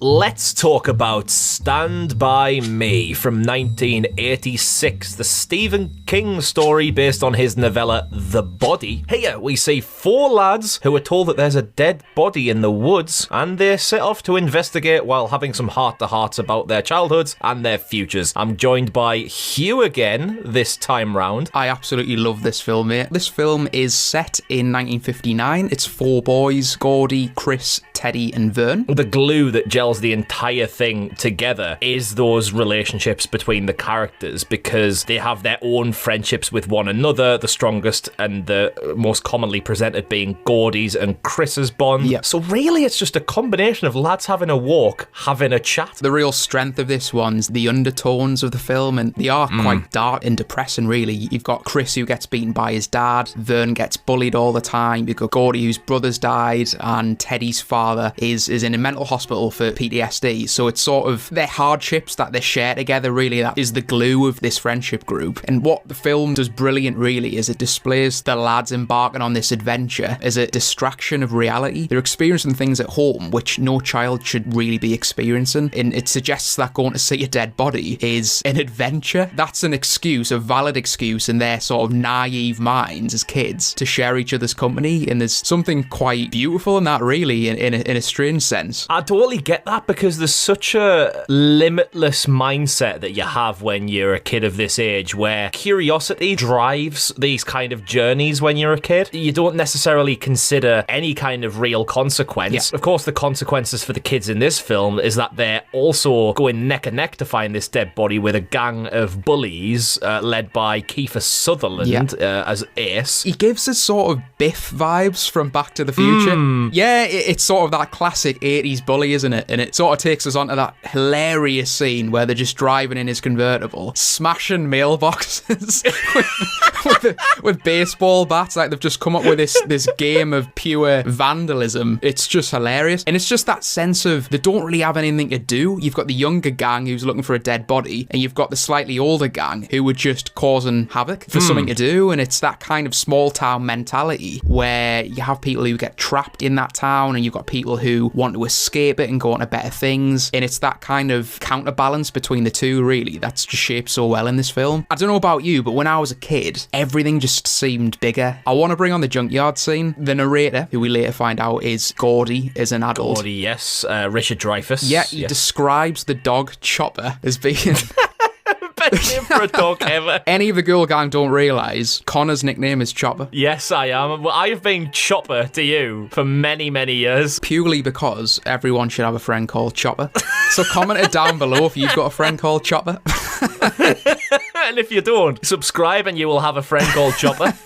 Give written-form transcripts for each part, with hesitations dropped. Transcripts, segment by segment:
Let's talk about Stand By Me from 1986, the Stephen King story based on his novella The Body. Here we see four lads who are told that there's a dead body in the woods, and they set off to investigate while having some heart-to-hearts about their childhoods and their futures. I'm joined by Hugh again this time round. I absolutely love this film, mate. This film is set in 1959. It's four boys, Gordy, Chris, Teddy and Vern. The glue that gels the entire thing together is those relationships between the characters, because they have their own friendships with one another, the strongest and the most commonly presented being Gordy's and Chris's bond. Yep. So really it's just a combination of lads having a walk, having a chat. The real strength of this one's the undertones of the film, and they are quite dark and depressing, really. You've got Chris, who gets beaten by his dad, Vern gets bullied all the time, you've got Gordy, whose brother's died, and Teddy's father is in a mental hospital for PTSD. So it's sort of their hardships that they share together, really, that is the glue of this friendship group. And what the film does brilliant, really, is it displays the lads embarking on this adventure as a distraction of reality. They're experiencing things at home which no child should really be experiencing, and it suggests that going to see a dead body is an adventure. That's an excuse, a valid excuse in their sort of naive minds as kids to share each other's company, and there's something quite beautiful in that, really, in a strange sense. I totally get that, because there's such a limitless mindset that you have when you're a kid of this age, where curiosity drives these kind of journeys when you're a kid. You don't necessarily consider any kind of real consequence. Yeah. Of course, the consequences for the kids in this film is that they're also going neck and neck to find this dead body with a gang of bullies led by Kiefer Sutherland as Ace. He gives us sort of Biff vibes from Back to the Future. Yeah, it's sort of that classic 80s bully, isn't it? And it sort of takes us onto that hilarious scene where they're just driving in his convertible, smashing mailboxes with baseball bats. Like, they've just come up with this game of pure vandalism. It's just hilarious. And it's just that sense of they don't really have anything to do. You've got the younger gang who's looking for a dead body, and you've got the slightly older gang who are just causing havoc for something to do. And it's that kind of small town mentality where you have people who get trapped in that town, and you've got people who want to escape it and go on to better things. And it's that kind of counterbalance between the two, really, that's just shaped so well in this film. I don't know about you, but when I was a kid, everything just seemed bigger. I want to bring on the junkyard scene. The narrator, who we later find out is Gordy, is an adult. Gordy, yes. Richard Dreyfuss. Yeah, he describes the dog Chopper as being... Best name for a dog ever. Any of the girl gang don't realise Connor's nickname is Chopper. Yes, I am. Well, I have been Chopper to you for many, many years. Purely because everyone should have a friend called Chopper. So comment it down below if you've got a friend called Chopper. And if you don't, subscribe and you will have a friend called Chopper.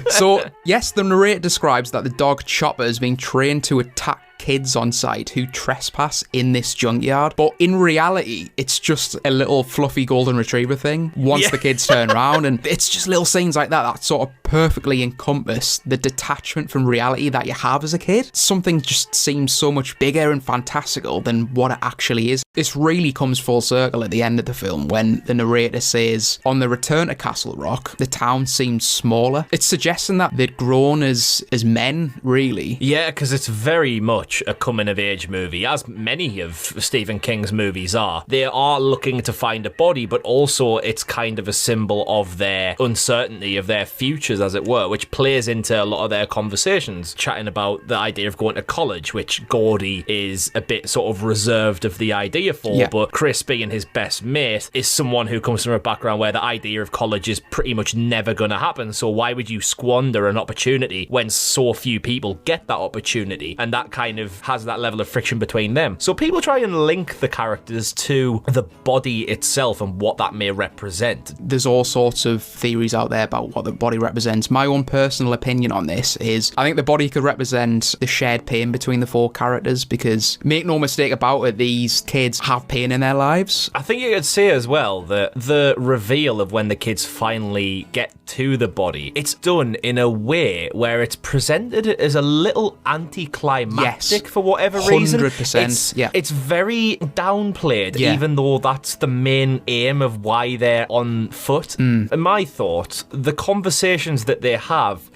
So, yes, the narrator describes that the dog Chopper is being trained to attack kids on site who trespass in this junkyard, but in reality it's just a little fluffy golden retriever thing once the kids turn around, and it's just little scenes like that sort of perfectly encompass the detachment from reality that you have as a kid. Something just seems so much bigger and fantastical than what it actually is. This really comes full circle at the end of the film when the narrator says, on the return to Castle Rock, the town seemed smaller. It's suggesting that they'd grown as men, really. Yeah, because it's very much a coming-of-age movie, as many of Stephen King's movies are. They are looking to find a body, but also it's kind of a symbol of their uncertainty, of their futures, as it were, which plays into a lot of their conversations, chatting about the idea of going to college, which Gordy is a bit sort of reserved of the idea for, but Chris, being his best mate, is someone who comes from a background where the idea of college is pretty much never going to happen, so why would you squander an opportunity when so few people get that opportunity? And that kind of has that level of friction between them. So people try and link the characters to the body itself and what that may represent. There's all sorts of theories out there about what the body represents. My own personal opinion on this is I think the body could represent the shared pain between the four characters, because make no mistake about it, these kids have pain in their lives. I think you could say as well that the reveal of when the kids finally get to the body, it's done in a way where it's presented as a little anticlimactic. Yes. realistic for whatever reason. 100%, yeah. It's very downplayed, Yeah. even though that's the main aim of why they're on foot. In my thoughts, the conversations that they have,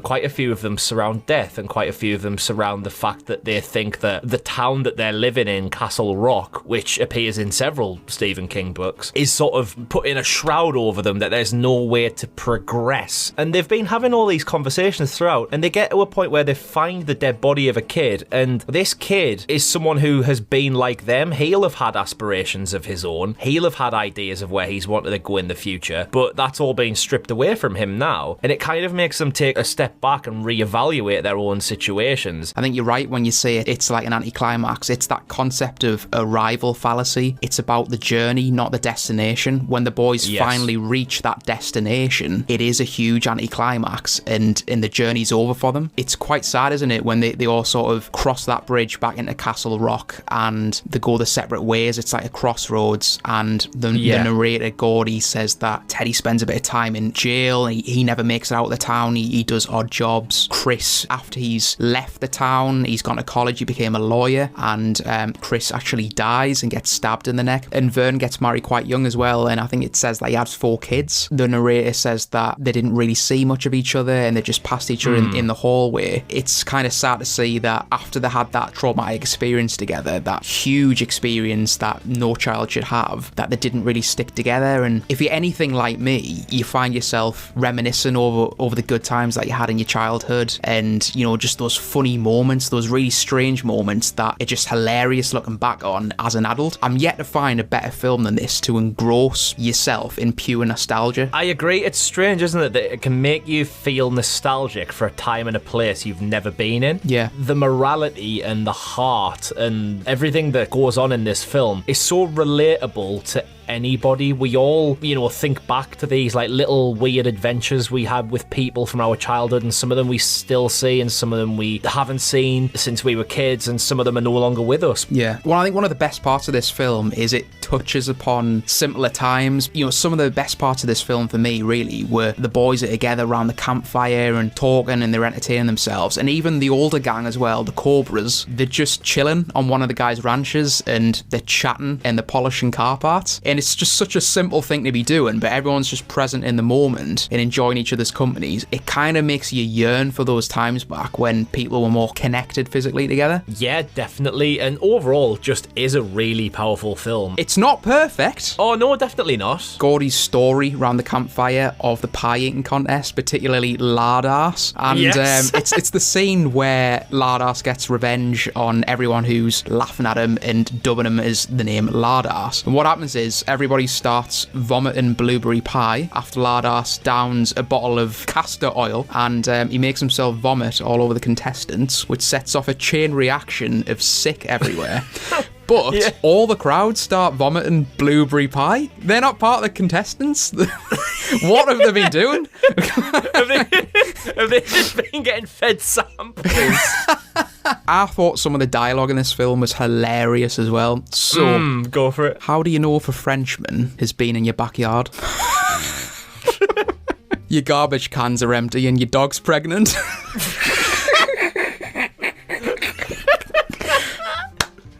quite a few of them surround death, and quite a few of them surround the fact that they think that the town that they're living in, Castle Rock, which appears in several Stephen King books, is sort of putting a shroud over them, that there's no way to progress. And they've been having all these conversations throughout, and they get to a point where they find the dead body of a kid, and this kid is someone who has been like them. He'll have had aspirations of his own. He'll have had ideas of where he's wanted to go in the future, but that's all being stripped away from him now. And it kind of makes them take a step back and reevaluate their own situations. I think you're right when you say it's like an anticlimax. It's that concept of arrival fallacy. It's about the journey, not the destination. When the boys finally reach that destination, it is a huge anticlimax, and the journey's over for them. It's quite sad, isn't it, when they all sort of cross that bridge back into Castle Rock and they go their separate ways. It's like a crossroads, and the narrator, Gordy, says that Teddy spends a bit of time in jail. He never makes it out of the town. He does odd jobs. Chris, after he's left the town, he's gone to college, he became a lawyer, and Chris actually dies and gets stabbed in the neck. And Vern gets married quite young as well, and I think it says that he has 4 kids. The narrator says that they didn't really see much of each other, and they just passed each other in the hallway. It's kind of sad to see that after they had that traumatic experience together, that huge experience that no child should have, that they didn't really stick together. And if you're anything like me, you find yourself reminiscing over the good times that you had in your childhood, and just those funny moments, those really strange moments that are just hilarious looking back on as an adult. I'm yet to find a better film than this to engross yourself in pure nostalgia. I agree. It's strange, isn't it, that it can make you feel nostalgic for a time and a place you've never been in. Yeah. The morality and the heart and everything that goes on in this film is so relatable to anybody. We all, think back to these like little weird adventures we had with people from our childhood, and some of them we still see, and some of them we haven't seen since we were kids, and some of them are no longer with us. Yeah. Well, I think one of the best parts of this film is it touches upon simpler times. Some of the best parts of this film for me really were the boys that are together around the campfire and talking, and they're entertaining themselves. And even the older gang as well, the Cobras, they're just chilling on one of the guys' ranches, and they're chatting and they're polishing car parts. And it's just such a simple thing to be doing, but everyone's just present in the moment and enjoying each other's companies. It kind of makes you yearn for those times back when people were more connected physically together. Yeah, definitely. And overall, just is a really powerful film. It's not perfect. Oh, no, definitely not. Gordy's story around the campfire of the pie eating contest, particularly Lardass. And yes. It's the scene where Lardass gets revenge on everyone who's laughing at him and dubbing him as the name Lardass. And what happens is everybody starts vomiting blueberry pie after Lardass downs a bottle of castor oil, and he makes himself vomit all over the contestants, which sets off a chain reaction of sick everywhere. But all the crowds start vomiting blueberry pie. They're not part of the contestants. What have they been doing? Have they just been getting fed samples? I thought some of the dialogue in this film was hilarious as well. So, go for it. How do you know if a Frenchman has been in your backyard? Your garbage cans are empty and your dog's pregnant.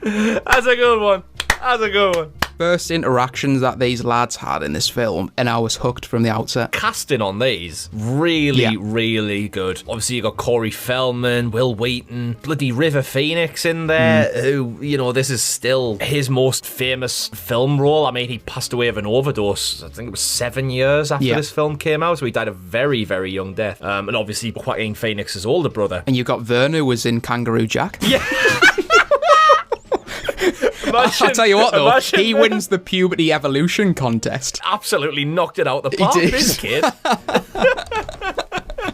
That's a good one. That's a good one. First interactions that these lads had in this film, and I was hooked from the outset. Casting on these, really good. Obviously, you got Corey Feldman, Will Wheaton, bloody River Phoenix in there, who, this is still his most famous film role. I mean, he passed away of an overdose, I think it was 7 years after this film came out, so he died a very, very young death. And obviously, Joaquin Phoenix's older brother. And you got Vern, who was in Kangaroo Jack. Yeah. I'll tell you what, though, he wins the puberty evolution contest. Absolutely knocked it out the park, this kid.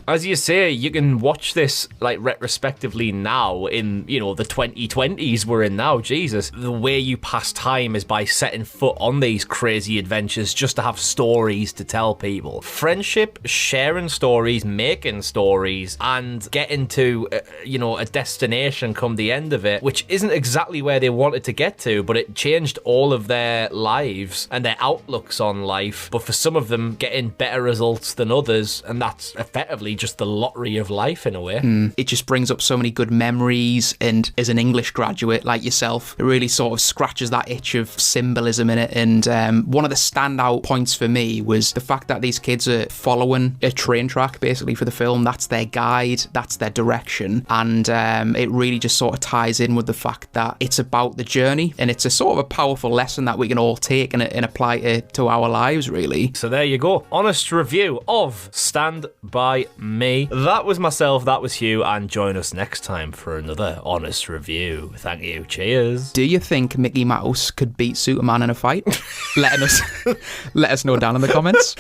As you say, you can watch this like retrospectively now in, the 2020s we're in now. Jesus. The way you pass time is by setting foot on these crazy adventures just to have stories to tell people. Friendship, sharing stories, making stories, and getting to, a destination come the end of it, which isn't exactly where they wanted to get to, but it changed all of their lives and their outlooks on life. But for some of them, getting better results than others, and that's effectively really just the lottery of life in a way. It just brings up so many good memories, and as an English graduate like yourself, it really sort of scratches that itch of symbolism in it. And one of the standout points for me was the fact that these kids are following a train track basically for the film. That's their guide, that's their direction, and it really just sort of ties in with the fact that it's about the journey, and it's a sort of a powerful lesson that we can all take and apply to our lives, really. So there you go. Honest review of Stand By Me. That was myself, that was Hugh, and join us next time for another honest review. Thank you. Cheers. Do you think Mickey Mouse could beat Superman in a fight? Let us know down in the comments.